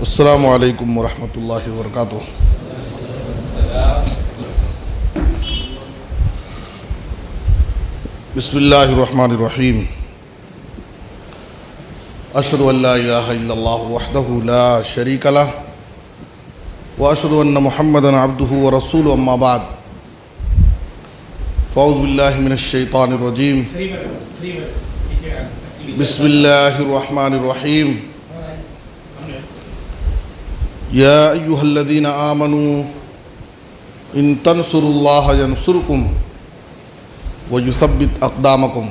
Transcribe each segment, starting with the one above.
السلام علیکم ورحمۃ اللہ وبرکاتہ۔ بسم اللہ الرحمن الرحیم۔ اشہد ان لا الہ الا اللہ وحدہ لا شریک لہ واشہد ان محمدا عبدہ ورسولہ، اما بعد فاعوذ باللہ من الشیطان الرجیم۔ بسم اللہ الرحمن الرحیم۔ یا ایہا الذین آمنوا ان تنصروا اللہ ینصرکم ویثبت اقدامکم۔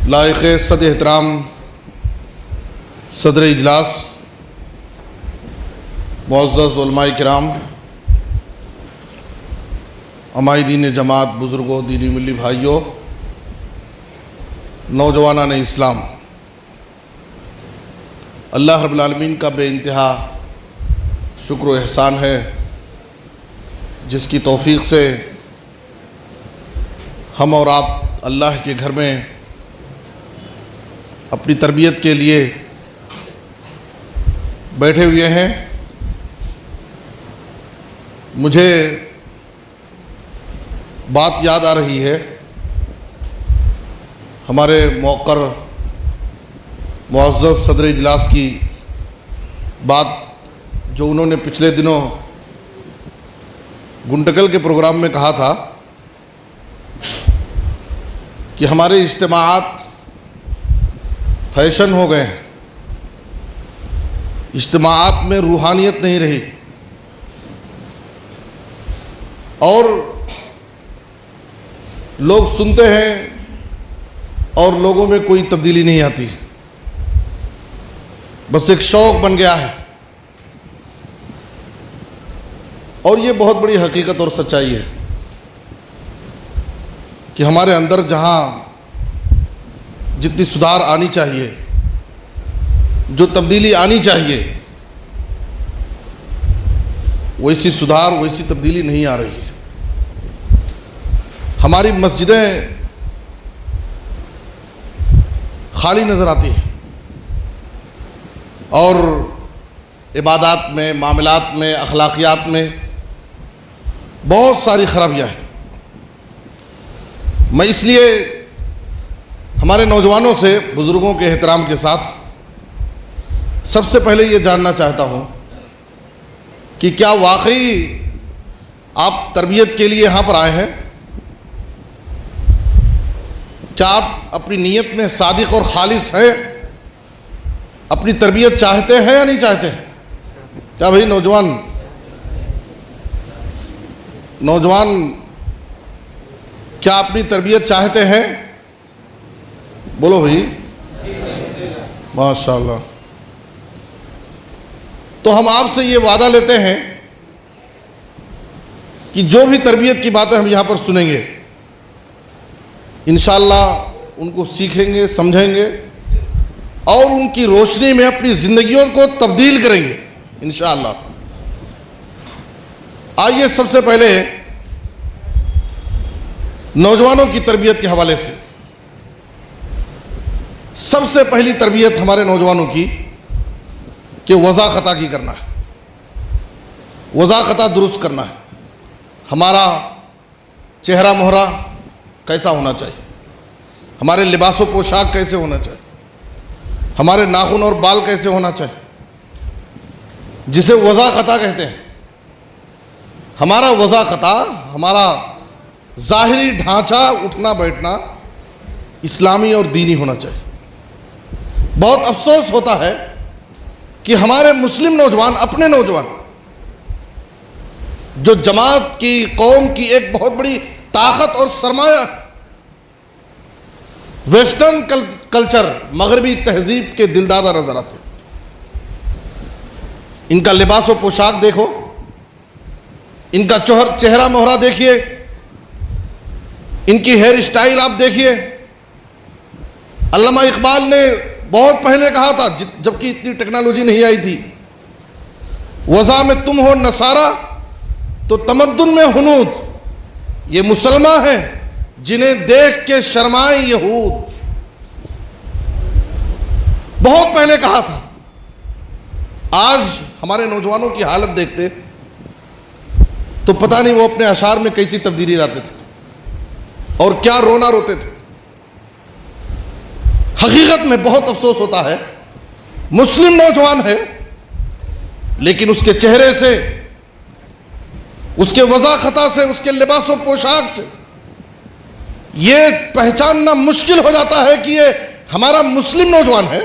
لائق صد احترام صدر اجلاس، معزز علماء کرام، عمائدین جماعت، بزرگوں، دینی ملی بھائیوں، نوجوانان اسلام، اللہ رب العالمین کا بے انتہا شکر و احسان ہے جس کی توفیق سے ہم اور آپ اللہ کے گھر میں اپنی تربیت کے لیے بیٹھے ہوئے ہیں۔ مجھے بات یاد آ رہی ہے، ہمارے موقر معزز صدر اجلاس کی بات جو انہوں نے پچھلے دنوں گنٹکل کے پروگرام میں کہا تھا کہ ہمارے اجتماعات فیشن ہو گئے ہیں، اجتماعات میں روحانیت نہیں رہی اور لوگ سنتے ہیں اور لوگوں میں کوئی تبدیلی نہیں آتی، بس ایک شوق بن گیا ہے۔ اور یہ بہت بڑی حقیقت اور سچائی ہے کہ ہمارے اندر جہاں جتنی سدھار آنی چاہیے، جو تبدیلی آنی چاہیے، ویسی سدھار، ویسی تبدیلی نہیں آ رہی ہے۔ ہماری مسجدیں خالی نظر آتی ہیں اور عبادات میں، معاملات میں، اخلاقیات میں بہت ساری خرابیاں ہیں۔ میں اس لیے ہمارے نوجوانوں سے، بزرگوں کے احترام کے ساتھ سب سے پہلے یہ جاننا چاہتا ہوں کہ کیا واقعی آپ تربیت کے لیے یہاں پر آئے ہیں؟ کیا آپ اپنی نیت میں صادق اور خالص ہیں؟ اپنی تربیت چاہتے ہیں یا نہیں چاہتے ہیں؟ کیا بھائی نوجوان کیا اپنی تربیت چاہتے ہیں؟ بولو بھائی، ماشاء اللہ۔ تو ہم آپ سے یہ وعدہ لیتے ہیں کہ جو بھی تربیت کی باتیں ہم یہاں پر سنیں گے، انشاءاللہ ان کو سیکھیں گے، سمجھیں گے اور ان کی روشنی میں اپنی زندگیوں کو تبدیل کریں گے انشاءاللہ۔ آئیے سب سے پہلے نوجوانوں کی تربیت کے حوالے سے، سب سے پہلی تربیت ہمارے نوجوانوں کی کہ وضع خطا کی کرنا ہے، وضع خطا درست کرنا ہے۔ ہمارا چہرہ مہرہ کیسا ہونا چاہیے، ہمارے لباس و پوشاک کیسے ہونا چاہیے، ہمارے ناخن اور بال کیسے ہونا چاہیے، جسے وضع خطا کہتے ہیں۔ ہمارا وضع خطا، ہمارا ظاہری ڈھانچہ، اٹھنا بیٹھنا اسلامی اور دینی ہونا چاہیے۔ بہت افسوس ہوتا ہے کہ ہمارے مسلم نوجوان، اپنے نوجوان جو جماعت کی، قوم کی ایک بہت بڑی طاقت اور سرمایہ، ویسٹرن کلچر، مغربی تہذیب کے دلدادہ نظر آتے ہیں۔ ان کا لباس و پوشاک دیکھو، ان کا چہرہ مہرہ دیکھیے، ان کی ہیئر اسٹائل آپ دیکھیے۔ علامہ اقبال نے بہت پہلے کہا تھا، جبکہ اتنی ٹیکنالوجی نہیں آئی تھی، وضع میں تم ہو نصارہ تو تمدن میں ہنود، یہ مسلمان ہیں جنہیں دیکھ کے شرمائے یہود۔ بہت پہلے کہا تھا. آج ہمارے نوجوانوں کی حالت دیکھتے تو پتہ نہیں وہ اپنے اشعار میں کیسی تبدیلی لاتے تھے اور کیا رونا روتے تھے. حقیقت میں بہت افسوس ہوتا ہے، مسلم نوجوان ہے لیکن اس کے چہرے سے، اس کے وضع خطا سے، اس کے لباس و پوشاک سے یہ پہچاننا مشکل ہو جاتا ہے کہ یہ ہمارا مسلم نوجوان ہے.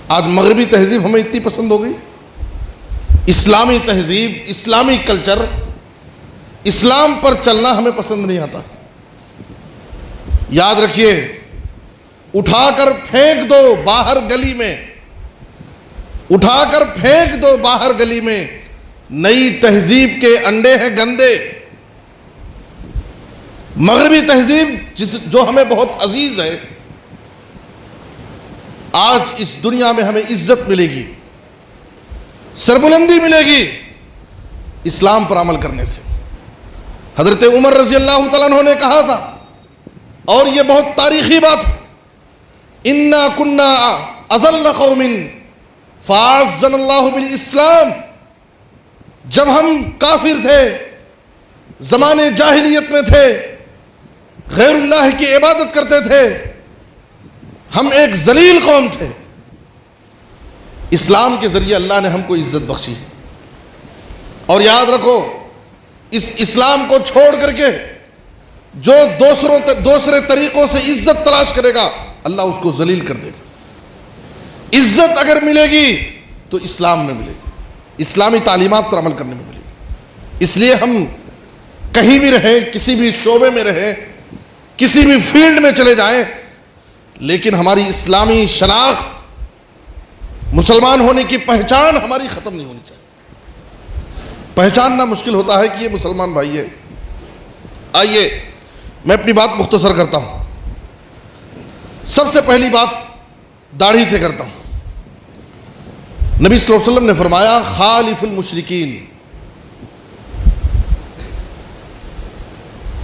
آج مغربی تہذیب ہمیں اتنی پسند ہو گئی، اسلامی تہذیب، اسلامی کلچر، اسلام پر چلنا ہمیں پسند نہیں آتا. یاد رکھیے، اٹھا کر پھینک دو باہر گلی میں، اٹھا کر پھینک دو باہر گلی میں، نئی تہذیب کے انڈے ہیں گندے. مغربی تہذیب جو ہمیں بہت عزیز ہے، آج اس دنیا میں ہمیں عزت ملے گی، سربلندی ملے گی اسلام پر عمل کرنے سے. حضرت عمر رضی اللہ تعالیٰ عنہ نے کہا تھا، اور یہ بہت تاریخی بات ہے، اِنَّا كُنَّا أَذَلَّ قَوْمٍ فَأَعَزَّنَا اللَّهُ بِالْإِسْلَامِ. جب ہم کافر تھے، زمانے جاہلیت میں تھے، غیر اللہ کی عبادت کرتے تھے، ہم ایک ذلیل قوم تھے، اسلام کے ذریعے اللہ نے ہم کو عزت بخشی. اور یاد رکھو، اس اسلام کو چھوڑ کر کے جو دوسرے طریقوں سے عزت تلاش کرے گا، اللہ اس کو ذلیل کر دے گا. عزت اگر ملے گی تو اسلام میں ملے گی، اسلامی تعلیمات پر عمل کرنے میں ملے گی. اس لیے ہم کہیں بھی رہیں، کسی بھی شعبے میں رہیں، کسی بھی فیلڈ میں چلے جائیں، لیکن ہماری اسلامی شناخت، مسلمان ہونے کی پہچان ہماری ختم نہیں ہونی چاہیے. پہچاننا مشکل ہوتا ہے کہ یہ مسلمان بھائی ہے. آئیے میں اپنی بات مختصر کرتا ہوں. سب سے پہلی بات داڑھی سے کرتا ہوں. نبی صلی اللہ علیہ وسلم نے فرمایا، خالف المشرکین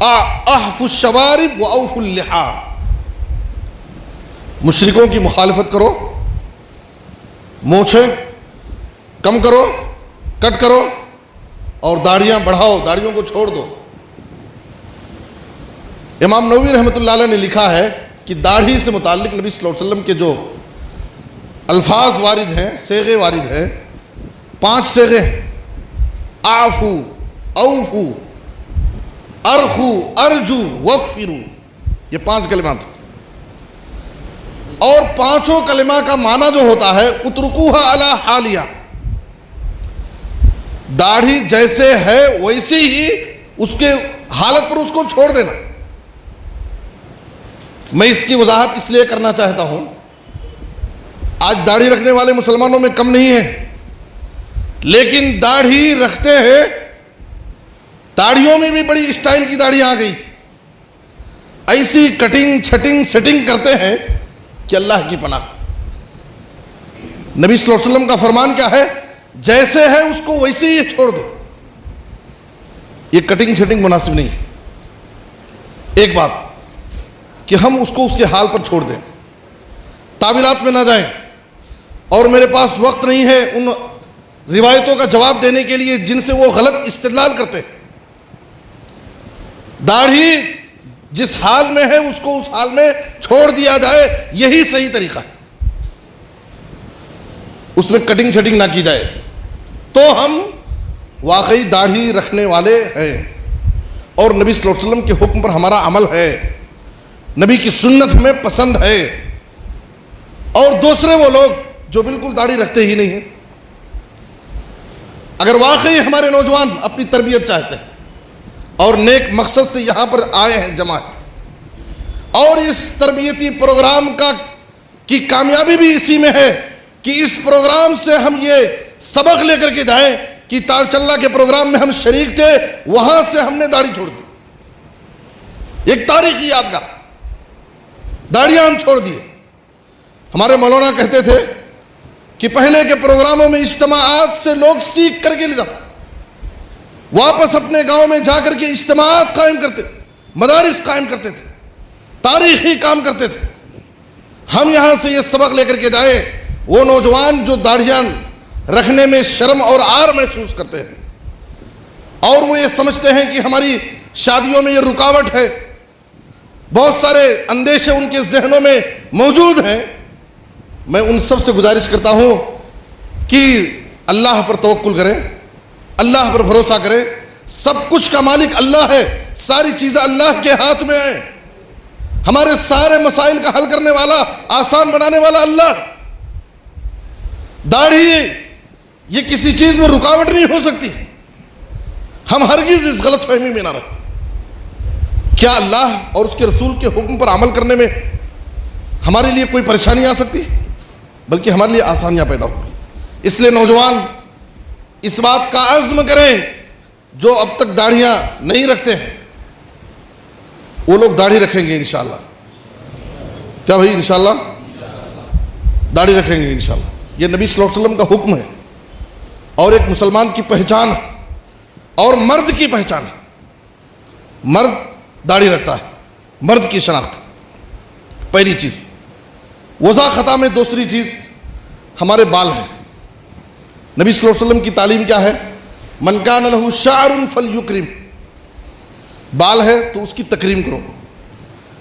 احف الشوارب واوف اللحا. مشرکوں کی مخالفت کرو، مونچھیں کم کرو، کٹ کرو، اور داڑھیاں بڑھاؤ، داڑھیوں کو چھوڑ دو. امام نووی رحمۃ اللہ علیہ نے لکھا ہے کہ داڑھی سے متعلق نبی صلی اللہ علیہ وسلم کے جو الفاظ وارد ہیں، صیغے وارد ہیں، 5 صیغے ہیں. اعفو، اوفو، ارخو، ارجو، وفرو. یہ 5 کلمات ہیں، اور 5 کلمہ کا معنی جو ہوتا ہے اترکوہا علی حالیہ، داڑھی جیسے ہے ویسی ہی اس کے حالت پر اس کو چھوڑ دینا. میں اس کی وضاحت اس لیے کرنا چاہتا ہوں، آج داڑھی رکھنے والے مسلمانوں میں کم نہیں ہیں، لیکن داڑھی رکھتے ہیں، داڑھیوں میں بھی بڑی اسٹائل کی داڑھی آ گئی، ایسی کٹنگ چھٹنگ سیٹنگ کرتے ہیں کہ اللہ کی پناہ. نبی صلی اللہ علیہ وسلم کا فرمان کیا ہے؟ جیسے ہے اس کو ویسے ہی چھوڑ دو. یہ کٹنگ چھٹنگ مناسب نہیں ہے. ایک بات کہ ہم اس کو اس کے حال پر چھوڑ دیں، تعویلات میں نہ جائیں. اور میرے پاس وقت نہیں ہے ان روایتوں کا جواب دینے کے لیے جن سے وہ غلط استدلال کرتے ہیں. داڑھی جس حال میں ہے اس کو اس حال میں چھوڑ دیا جائے، یہی صحیح طریقہ ہے. اس میں کٹنگ چھٹنگ نہ کی جائے تو ہم واقعی داڑھی رکھنے والے ہیں، اور نبی صلی اللہ علیہ وسلم کے حکم پر ہمارا عمل ہے، نبی کی سنت ہمیں پسند ہے. اور دوسرے وہ لوگ جو بالکل داڑھی رکھتے ہی نہیں ہیں، اگر واقعی ہمارے نوجوان اپنی تربیت چاہتے ہیں اور نیک مقصد سے یہاں پر آئے ہیں جمع، اور اس تربیتی پروگرام کی کامیابی بھی اسی میں ہے کہ اس پروگرام سے ہم یہ سبق لے کر کے جائیں کہ تار چلہ کے پروگرام میں ہم شریک تھے، وہاں سے ہم نے داڑھی چھوڑ دی. ایک تاریخی یادگار، داڑیاں ہم چھوڑ دیے. ہمارے مولانا کہتے تھے کہ پہلے کے پروگراموں میں اجتماعات سے لوگ سیکھ کر کے لے جاتے، واپس اپنے گاؤں میں جا کر کے اجتماعات قائم کرتے تھے، مدارس قائم کرتے تھے، تاریخی کام کرتے تھے. ہم یہاں سے یہ سبق لے کر کے جائیں، وہ نوجوان جو داڑھیاں رکھنے میں شرم اور عار محسوس کرتے ہیں اور وہ یہ سمجھتے ہیں کہ ہماری شادیوں میں یہ رکاوٹ ہے، بہت سارے اندیشے ان کے ذہنوں میں موجود ہیں، میں ان سب سے گزارش کرتا ہوں کہ اللہ پر توکل کریں، اللہ پر بھروسہ کریں، سب کچھ کا مالک اللہ ہے، ساری چیزیں اللہ کے ہاتھ میں ہیں، ہمارے سارے مسائل کا حل کرنے والا، آسان بنانے والا اللہ۔ داڑھی یہ کسی چیز میں رکاوٹ نہیں ہو سکتی، ہم ہرگز اس غلط فہمی میں نہ رہیں۔ کیا اللہ اور اس کے رسول کے حکم پر عمل کرنے میں ہمارے لیے کوئی پریشانی آ سکتی؟ بلکہ ہمارے لیے آسانیاں پیدا ہوگی۔ اس لیے نوجوان اس بات کا عزم کریں، جو اب تک داڑھیاں نہیں رکھتے ہیں وہ لوگ داڑھی رکھیں گے انشاءاللہ۔ کیا بھائی؟ انشاءاللہ داڑھی رکھیں گے انشاءاللہ۔ یہ نبی صلی اللہ علیہ وسلم کا حکم ہے اور ایک مسلمان کی پہچان ہے اور مرد کی پہچان ہے۔ مرد داڑھی رکھتا ہے، مرد کی شناخت پہلی چیز۔ وضع خطا میں دوسری چیز ہمارے بال ہیں۔ نبی صلی اللہ علیہ وسلم کی تعلیم کیا ہے؟ من کان لہ شعر فلیکرم، بال ہے تو اس کی تکریم کرو۔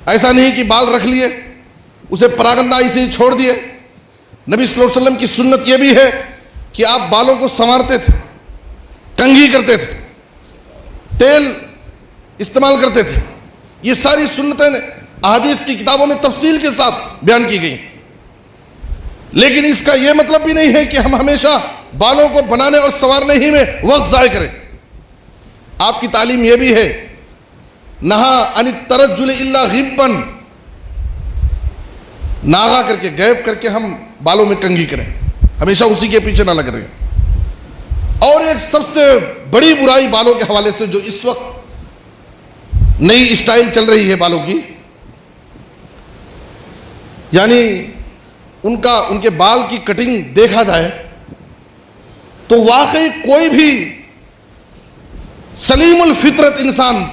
ایسا نہیں کہ بال رکھ لیے اسے پراگندہ ایسے ہی چھوڑ دیے۔ نبی صلی اللہ علیہ وسلم کی سنت یہ بھی ہے کہ آپ بالوں کو سنوارتے تھے، کنگھی کرتے تھے، تیل استعمال کرتے تھے۔ یہ ساری سنتیں احادیث کی کتابوں میں تفصیل کے ساتھ بیان کی گئی، لیکن اس کا یہ مطلب بھی نہیں ہے کہ ہم ہمیشہ بالوں کو بنانے اور سنوارنے ہی میں وقت ضائع کریں۔ آپ کی تعلیم یہ بھی ہے نہا عن الترجل الا غبا، ناغا کر کے، غیب کر کے ہم بالوں میں کنگھی کریں، ہمیشہ اسی کے پیچھے نہ لگ رہے ہیں۔ اور ایک سب سے بڑی برائی بالوں کے حوالے سے جو اس وقت نئی اسٹائل چل رہی ہے بالوں کی، یعنی ان کے بال کی کٹنگ دیکھا جائے تو واقعی کوئی بھی سلیم الفطرت انسان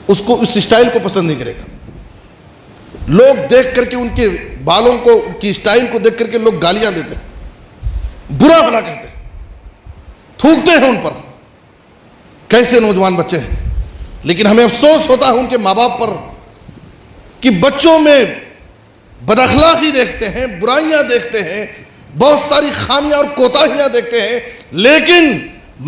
اس کو اس اسٹائل کو پسند نہیں کرے گا۔ لوگ دیکھ کر کے ان کے بالوں کو کی اسٹائل کو دیکھ کر کے لوگ گالیاں دیتے ہیں، برا بھلا کہتے ہیں، تھوکتے ہیں ان پر۔ کیسے نوجوان بچے ہیں، لیکن ہمیں افسوس ہوتا ہے ان کے ماں باپ پر کہ بچوں میں بد اخلاقی دیکھتے ہیں، برائیاں دیکھتے ہیں، بہت ساری خامیاں اور کوتاہیاں دیکھتے ہیں، لیکن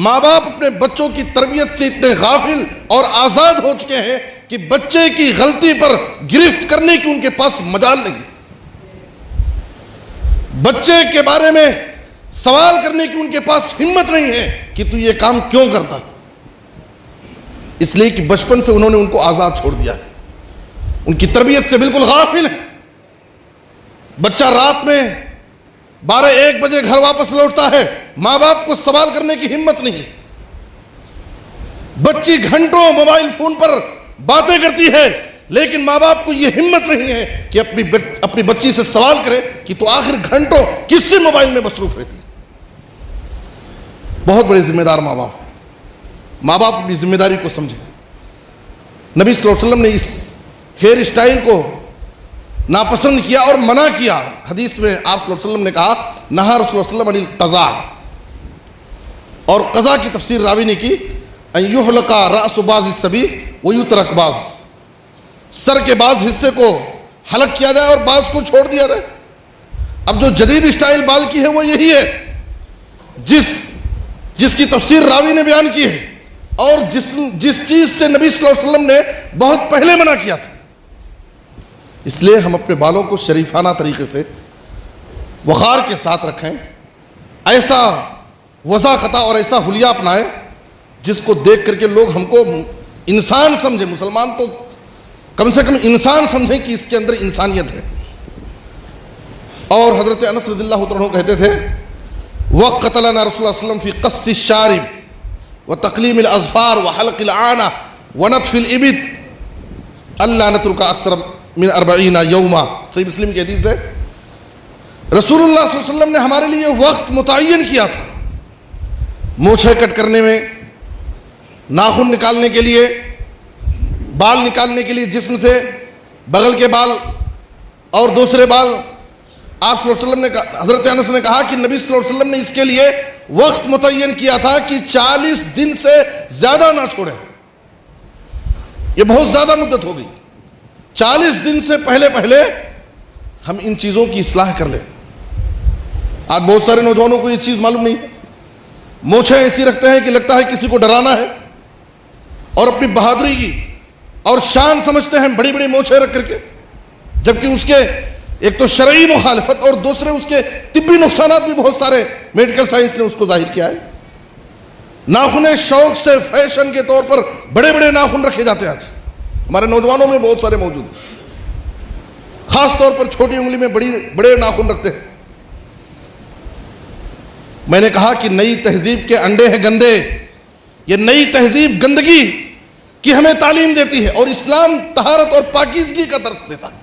ماں باپ اپنے بچوں کی تربیت سے اتنے غافل اور آزاد ہو چکے ہیں کہ بچے کی غلطی پر گرفت کرنے کی ان کے پاس مجال نہیں، بچے کے بارے میں سوال کرنے کی ان کے پاس ہمت نہیں ہے کہ تو یہ کام کیوں کرتا، اس لیے کہ بچپن سے انہوں نے ان کو آزاد چھوڑ دیا ہے، ان کی تربیت سے بالکل غافل ہے۔ بچہ رات میں 12-1 بجے گھر واپس لوٹتا ہے، ماں باپ کو سوال کرنے کی ہمت نہیں، بچی گھنٹوں موبائل فون پر باتیں کرتی ہے، لیکن ماں باپ کو یہ ہمت نہیں ہے کہ اپنی بچی سے سوال کرے کہ تو آخر گھنٹوں کس سے موبائل میں مصروف رہتی۔ بہت بڑے ذمہ دار ماں باپ، ماں باپ اپنی ذمہ داری کو سمجھیں۔ نبی صلی اللہ علیہ وسلم نے اس ہیئر اسٹائل کو ناپسند کیا اور منع کیا۔ حدیث میں آپ صلی اللہ علیہ وسلم نے کہا نہا رسول اللہ صلی اللہ علیہ وسلم عن القضاء، اور قضاء کی تفسیر راوی نے کی ان یحلق رأس بعض الصبی ویترک بعض، سر کے بعض حصے کو حلق کیا جائے اور بعض کو چھوڑ دیا جائے۔ اب جو جدید اسٹائل بال کی ہے وہ یہی ہے جس کی تفسیر راوی نے بیان کی ہے اور جس چیز سے نبی صلی اللہ علیہ وسلم نے بہت پہلے منع کیا تھا۔ اس لیے ہم اپنے بالوں کو شریفانہ طریقے سے وقار کے ساتھ رکھیں، ایسا وضع خطا اور ایسا حلیہ اپنائیں جس کو دیکھ کر کے لوگ ہم کو انسان سمجھیں، مسلمان تو کم سے کم انسان سمجھیں کہ اس کے اندر انسانیت ہے۔ اور حضرت انس رضی اللہ عنہ کہتے تھے وقت لنا رسول اللہ صلی اللہ علیہ وسلم فی قص الشارب وتقلیم الاظفار وحلق العانہ ونتف الابط اللہ نترک اکثر من 40 یوما، صحیح مسلم کی حدیث ہے۔ رسول اللہ صلی اللہ علیہ وسلم نے ہمارے لیے وقت متعین کیا تھا مونچھیں کٹ کرنے میں، ناخن نکالنے کے لیے، بال نکالنے کے لیے جسم سے، بغل کے بال اور دوسرے بال. آپ صلی اللہ علیہ وسلم نے کہا, حضرت انس نے کہا کہ نبی صلی اللہ علیہ وسلم نے اس کے لیے وقت متعین کیا تھا کہ 40 دن سے زیادہ نہ چھوڑیں. یہ بہت زیادہ مدت ہو گئی. 40 دن سے پہلے ہم ان چیزوں کی اصلاح کر لیں. آج بہت سارے نوجوانوں کو یہ چیز معلوم نہیں. مونچھیں ایسی رکھتے ہیں کہ لگتا ہے کسی کو ڈرانا ہے, اور اپنی بہادری کی اور شان سمجھتے ہیں بڑی بڑی مونچھیں رکھ کر کے, جبکہ اس کے ایک تو شرعی مخالفت اور دوسرے اس کے طبی نقصانات بھی بہت سارے میڈیکل سائنس نے اس کو ظاہر کیا ہے. ناخن شوق سے فیشن کے طور پر بڑے بڑے ناخن رکھے جاتے ہیں. آج ہمارے نوجوانوں میں بہت سارے موجود ہیں, خاص طور پر چھوٹی انگلی میں بڑے ناخن رکھتے ہیں. میں نے کہا کہ نئی تہذیب کے انڈے ہیں گندے. یہ نئی تہذیب گندگی کی ہمیں تعلیم دیتی ہے, اور اسلام طہارت اور پاکیزگی کا درس دیتا ہے.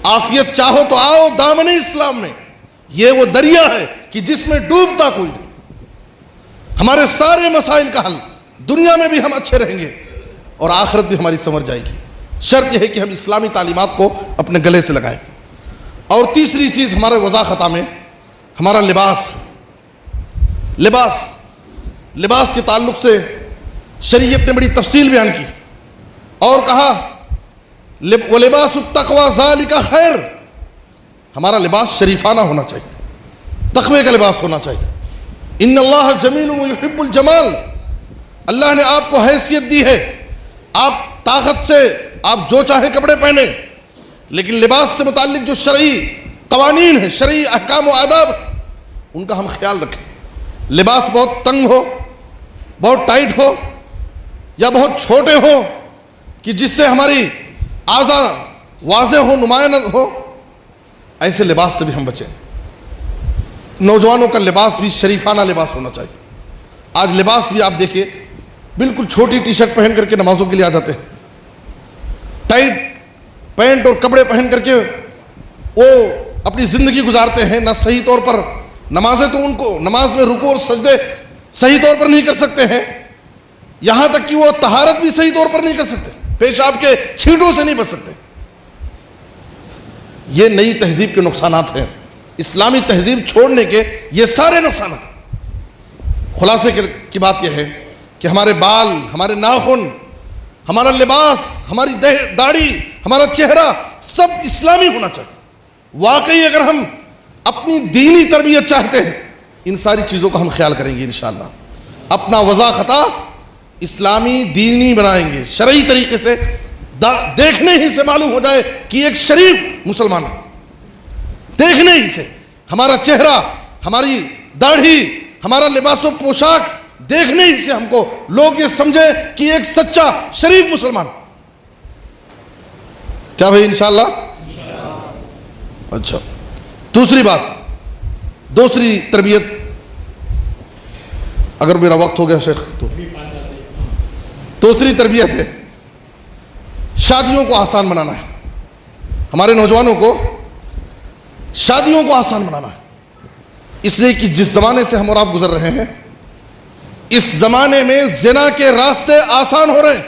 عافیت چاہو تو آؤ دامن اسلام میں. یہ وہ دریا ہے کہ جس میں ڈوبتا کوئی نہیں. ہمارے سارے مسائل کا حل, دنیا میں بھی ہم اچھے رہیں گے اور آخرت بھی ہماری سنور جائے گی. شرط یہ ہے کہ ہم اسلامی تعلیمات کو اپنے گلے سے لگائیں. اور تیسری چیز ہمارے وضع خطا میں ہمارا لباس کے تعلق سے شریعت نے بڑی تفصیل بیان کی اور کہا وَلِبَاسُ التَّقْوَى ذَلِكَ خیر. ہمارا لباس شریفانہ ہونا چاہیے, تقوی کا لباس ہونا چاہیے. ان اللہ جمیل ویحب الجمال. اللہ نے آپ کو حیثیت دی ہے, آپ طاقت سے آپ جو چاہے کپڑے پہنے, لیکن لباس سے متعلق جو شرعی قوانین ہیں, شرعی احکام و آداب, ان کا ہم خیال رکھیں. لباس بہت تنگ ہو, بہت ٹائٹ ہو, یا بہت چھوٹے ہو کہ جس سے ہماری اعضاء واضح ہو, نمایاں ہو, ایسے لباس سے بھی ہم بچیں. نوجوانوں کا لباس بھی شریفانہ لباس ہونا چاہیے. آج لباس بھی آپ دیکھیے, بالکل چھوٹی ٹی شرٹ پہن کر کے نمازوں کے لیے آ جاتے ہیں, ٹائٹ پینٹ اور کپڑے پہن کر کے وہ اپنی زندگی گزارتے ہیں. نہ صحیح طور پر نمازیں, تو ان کو نماز میں رکوع اور سجدے صحیح طور پر نہیں کر سکتے ہیں, یہاں تک کہ وہ طہارت بھی صحیح طور پر نہیں کر سکتے, پیشاب کے چھینٹوں سے نہیں بچ سکتے. یہ نئی تہذیب کے نقصانات ہیں. اسلامی تہذیب چھوڑنے کے یہ سارے نقصانات ہیں. خلاصے کی بات یہ ہے کہ ہمارے بال, ہمارے ناخن, ہمارا لباس, ہماری داڑھی, ہمارا چہرہ سب اسلامی ہونا چاہیے. واقعی اگر ہم اپنی دینی تربیت چاہتے ہیں, ان ساری چیزوں کا ہم خیال کریں گے انشاءاللہ. اپنا وضع خطا اسلامی دینی بنائیں گے, شرعی طریقے سے. دیکھنے ہی سے معلوم ہو جائے کہ ایک شریف مسلمان ہے. دیکھنے ہی سے ہمارا چہرہ, ہماری داڑھی, ہمارا لباس و پوشاک دیکھنے ہی سے ہم کو لوگ یہ سمجھے کہ ایک سچا شریف مسلمان. کیا بھائی انشاءاللہ؟ اچھا, دوسری بات, دوسری تربیت, اگر میرا وقت ہو گیا شیخ تو دوسری تربیت ہے شادیوں کو آسان بنانا ہے. ہمارے نوجوانوں کو شادیوں کو آسان بنانا ہے, اس لیے کہ جس زمانے سے ہم اور آپ گزر رہے ہیں, اس زمانے میں زنا کے راستے آسان ہو رہے ہیں,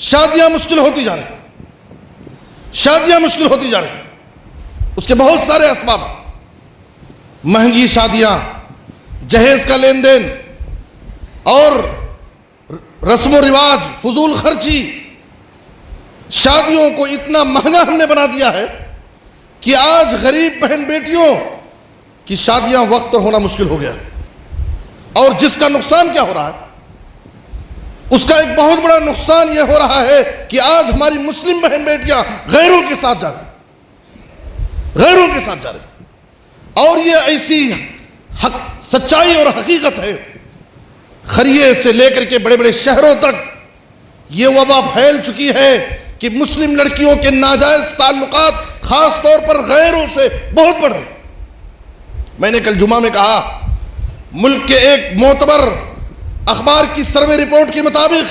شادیاں مشکل ہوتی جا رہی, شادیاں مشکل ہوتی جا رہی. اس کے بہت سارے اسباب, مہنگی شادیاں, جہیز کا لین دین, اور رسم و رواج, فضول خرچی. شادیوں کو اتنا مہنگا ہم نے بنا دیا ہے کہ آج غریب بہن بیٹیوں کی شادیاں وقت پر ہونا مشکل ہو گیا. اور جس کا نقصان کیا ہو رہا ہے, اس کا ایک بہت بڑا نقصان یہ ہو رہا ہے کہ آج ہماری مسلم بہن بیٹیاں غیروں کے ساتھ جا رہی, غیروں کے ساتھ جا رہی. اور یہ ایسی سچائی اور حقیقت ہے, خریے سے لے کر کے بڑے بڑے شہروں تک یہ وبا پھیل چکی ہے کہ مسلم لڑکیوں کے ناجائز تعلقات خاص طور پر غیروں سے بہت بڑھ رہے. میں نے کل جمعہ میں کہا, ملک کے ایک معتبر اخبار کی سروے رپورٹ کے مطابق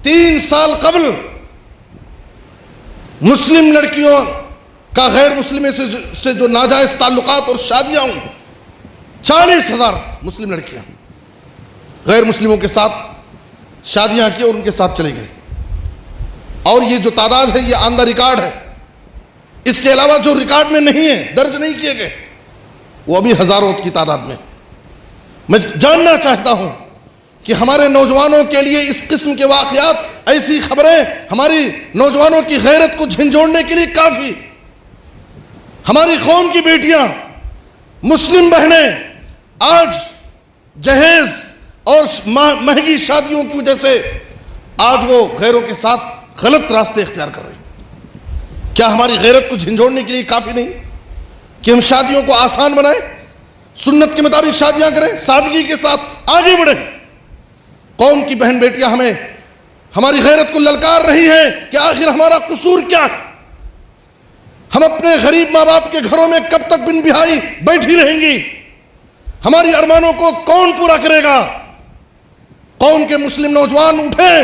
3 سال قبل مسلم لڑکیوں کا غیر مسلم سے جو ناجائز تعلقات اور شادیاں ہوں, 40,000 مسلم لڑکیاں غیر مسلموں کے ساتھ شادیاں کی اور ان کے ساتھ چلے گئے. اور یہ جو تعداد ہے یہ آن دا ریکارڈ ہے. اس کے علاوہ جو ریکارڈ میں نہیں ہے، درج نہیں کیے گئے، وہ ابھی ہزاروں کی تعداد میں. میں جاننا چاہتا ہوں کہ ہمارے نوجوانوں کے لیے اس قسم کے واقعات، ایسی خبریں ہماری نوجوانوں کی غیرت کو جھنجھوڑنے کے لیے کافی. ہماری قوم کی بیٹیاں، مسلم بہنیں آج جہیز اور مہنگی شادیوں کی وجہ سے آج وہ غیروں کے ساتھ غلط راستے اختیار کر رہے ہیں. کیا ہماری غیرت کو جھنجھوڑنے کے لیے کافی نہیں کہ ہم شادیوں کو آسان بنائیں، سنت کے مطابق شادیاں کریں، سادگی کے ساتھ آگے بڑھیں؟ قوم کی بہن بیٹیاں ہماری غیرت کو للکار رہی ہیں کہ آخر ہمارا قصور کیا ہے؟ ہم اپنے غریب ماں باپ کے گھروں میں کب تک بن بہائی بیٹھی رہیں گی؟ ہماری ارمانوں کو کون پورا کرے گا؟ قوم کے مسلم نوجوان اٹھیں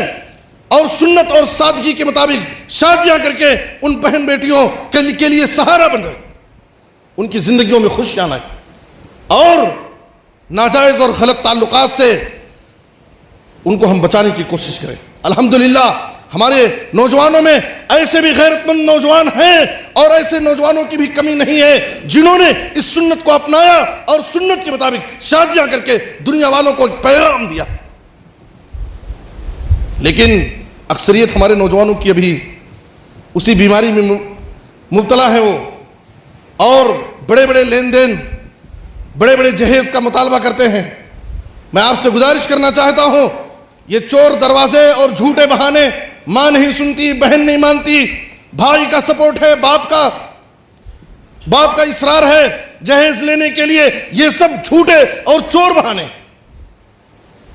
اور سنت اور سادگی کے مطابق شادیاں کر کے ان بہن بیٹیوں کے لیے سہارا بن رہے، ان کی زندگیوں میں خوشیاں لائیں، اور ناجائز اور غلط تعلقات سے ان کو ہم بچانے کی کوشش کریں. الحمدللہ ہمارے نوجوانوں میں ایسے بھی غیرت مند نوجوان ہیں اور ایسے نوجوانوں کی بھی کمی نہیں ہے جنہوں نے اس سنت کو اپنایا اور سنت کے مطابق شادیاں کر کے دنیا والوں کو ایک پیغام دیا. لیکن اکثریت ہمارے نوجوانوں کی ابھی اسی بیماری میں مبتلا ہے وہ، اور بڑے بڑے لین دین، بڑے بڑے جہیز کا مطالبہ کرتے ہیں. میں آپ سے گزارش کرنا چاہتا ہوں، یہ چور دروازے اور جھوٹے بہانے، ماں نہیں سنتی، بہن نہیں مانتی، بھائی کا سپورٹ ہے، باپ کا اصرار ہے جہیز لینے کے لیے، یہ سب جھوٹے اور چور بہانے.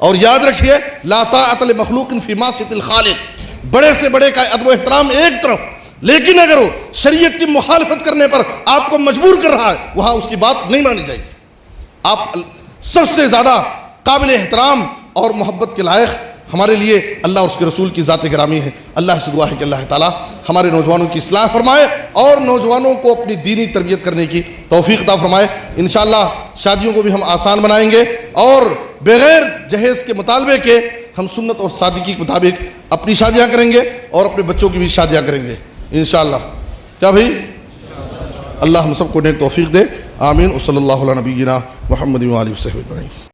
اور یاد رکھیے، لا طاعۃ لمخلوق فی معصیۃ الخالق، بڑے سے بڑے کا ادب و احترام ایک طرف، لیکن اگر وہ شریعت کی مخالفت کرنے پر آپ کو مجبور کر رہا ہے، وہاں اس کی بات نہیں مانی جائے گی. آپ سب سے زیادہ قابل احترام اور محبت کے لائق ہمارے لیے اللہ اور اس کے رسول کی ذات گرامی ہے. اللہ سے دعا ہے کہ اللہ تعالیٰ ہمارے نوجوانوں کی اصلاح فرمائے اور نوجوانوں کو اپنی دینی تربیت کرنے کی توفیق عطا فرمائے. انشاءاللہ شادیوں کو بھی ہم آسان بنائیں گے اور بغیر جہیز کے مطالبے کے ہم سنت اور سادگی کے مطابق اپنی شادیاں کریں گے اور اپنے بچوں کی بھی شادیاں کریں گے انشاءاللہ. کیا بھائی؟ اللہ ہم سب کو نیک توفیق دے. آمین. وصلی اللہ علی نبینا محمد و آلہ وصحبہ اجمعین.